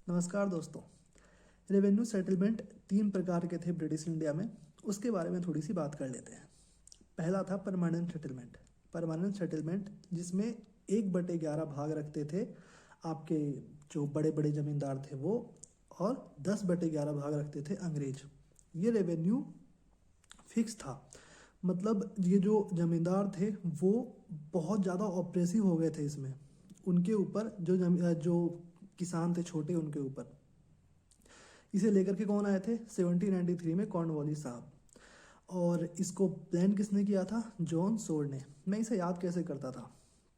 नमस्कार दोस्तों। Revenue settlement 3 प्रकार के थे ब्रिटिश इंडिया में, उसके बारे में थोड़ी सी बात कर लेते हैं। पहला था परमानेंट सेटलमेंट। परमानेंट सेटलमेंट जिसमें 1/11 भाग रखते थे आपके जो बड़े बड़े ज़मींदार थे वो, और 10/11 भाग रखते थे अंग्रेज। ये रेवेन्यू फिक्स था, मतलब ये जो ज़मींदार थे वो बहुत ज़्यादा ऑप्रेसिव हो गए थे इसमें, उनके ऊपर जो किसान थे छोटे, उनके ऊपर। इसे लेकर के कौन आए थे 1793 में? कॉर्नवालिस साहब। और इसको प्लान किसने किया था? जॉन सोर ने। मैं इसे याद कैसे करता था?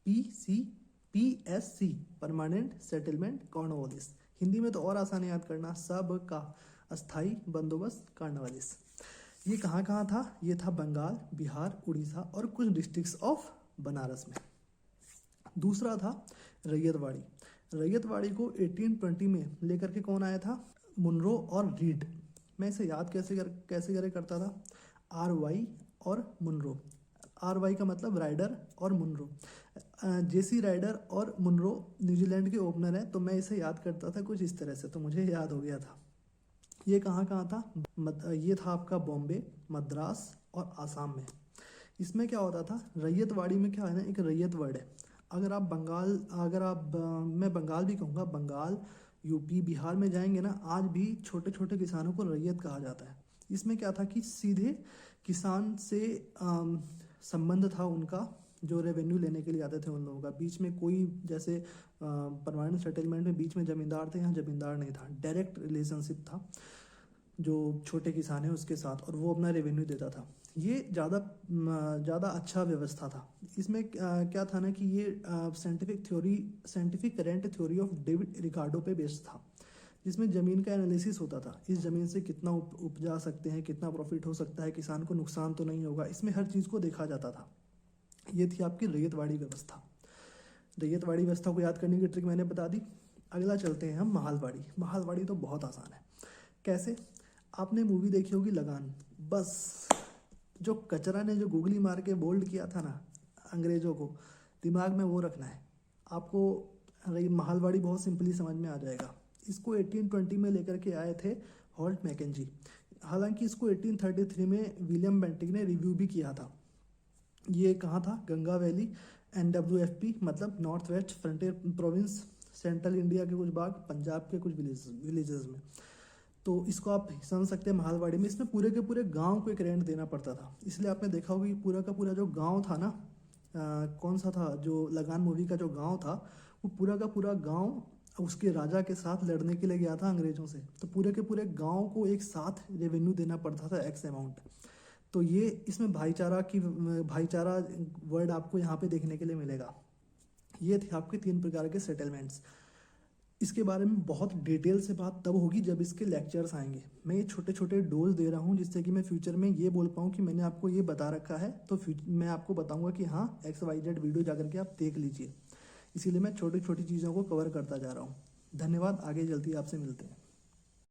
PSC, permanent settlement Cornwallis. Hindi में तो और आसान याद करना, सब का अस्थाई बंदोबस्त कॉर्नवालिस। ये कहाँ कहाँ था? ये था बंगाल, बिहार, उड़ीसा और कुछ डिस्ट्रिक्ट्स ऑफ बनारस में। दूसरा था रैयतवाड़ी। रैयतवाड़ी को 1820 में लेकर के कौन आया था? मुनरो और रीड। मैं इसे याद कैसे करे करता था? RY और मुनरो। RY का मतलब राइडर और मुनरो। JC राइडर और मुनरो न्यूजीलैंड के ओपनर हैं, तो मैं इसे याद करता था कुछ इस तरह से, तो मुझे याद हो गया था। ये कहाँ कहाँ था? ये था आपका बॉम्बे, मद्रास और आसाम में। इसमें क्या होता था? रैयतवाड़ी में क्या है ना, एक रैयत वर्ड है। अगर आप मैं बंगाल भी कहूँगा, बंगाल, यूपी, बिहार में जाएंगे ना, आज भी छोटे छोटे किसानों को रैयत कहा जाता है। इसमें क्या था कि सीधे किसान से संबंध था उनका, जो रेवेन्यू लेने के लिए आते थे उन लोगों का। बीच में कोई, जैसे परमानेंट सेटलमेंट में बीच में ज़मींदार थे, यहाँ ज़मींदार नहीं था, डायरेक्ट रिलेशनशिप था जो छोटे किसान है उसके साथ, और वो अपना रेवेन्यू देता था। ये ज़्यादा अच्छा व्यवस्था था। इसमें क्या था ना कि ये scientific current theory of David Ricardo पे बेस्ड था, जिसमें ज़मीन का एनालिसिस होता था। इस ज़मीन से कितना उपजा सकते हैं, कितना प्रॉफिट हो सकता है, किसान को नुकसान तो नहीं होगा, इसमें हर चीज़ को देखा जाता था। ये थी आपकी रैयतवाड़ी व्यवस्था। रैयतवाड़ी व्यवस्था को याद करने की ट्रिक मैंने बता दी। अगला चलते हैं हम महालवाड़ी। महालवाड़ी तो बहुत आसान है। कैसे? आपने मूवी देखी होगी लगान। बस जो कचरा ने जो गूगली मार के बोल्ड किया था ना अंग्रेजों को, दिमाग में वो रखना है आपको। महालवाड़ी बहुत सिंपली समझ में आ जाएगा। इसको 1820 में लेकर के आए थे हॉल्ट मैकेंजी। हालांकि इसको 1833 में विलियम बेंटिक ने रिव्यू भी किया था। ये कहाँ था? गंगा वैली, NWFP मतलब north west frontier province, central India के कुछ भाग, पंजाब के कुछ विलेजेस में। तो इसको आप समझ सकते हैं महालवाड़ी में। इसमें पूरे के पूरे गांव को एक रेंट देना पड़ता था, इसलिए आपने देखा होगा कि पूरा का पूरा जो गांव था ना, कौन सा था, जो लगान मूवी का जो गांव था, वो पूरा का पूरा गांव उसके राजा के साथ लड़ने के लिए गया था अंग्रेजों से। तो पूरे के पूरे गांव को एक साथ रेवेन्यू देना पड़ता था, एक्स अमाउंट। तो ये इसमें भाईचारा वर्ड आपको यहाँ पे देखने के लिए मिलेगा। ये थे आपके 3 प्रकार के सेटलमेंट्स। इसके बारे में बहुत डिटेल से बात तब होगी जब इसके लेक्चर्स आएंगे। मैं ये छोटे छोटे डोज दे रहा हूँ जिससे कि मैं फ्यूचर में ये बोल पाऊँ कि मैंने आपको ये बता रखा है, तो मैं आपको बताऊँगा कि हाँ XYZ वीडियो जाकर के आप देख लीजिए। इसीलिए मैं छोटी छोटी चीज़ों को कवर करता जा रहा हूँ। धन्यवाद। आगे जल्दी आपसे मिलते हैं।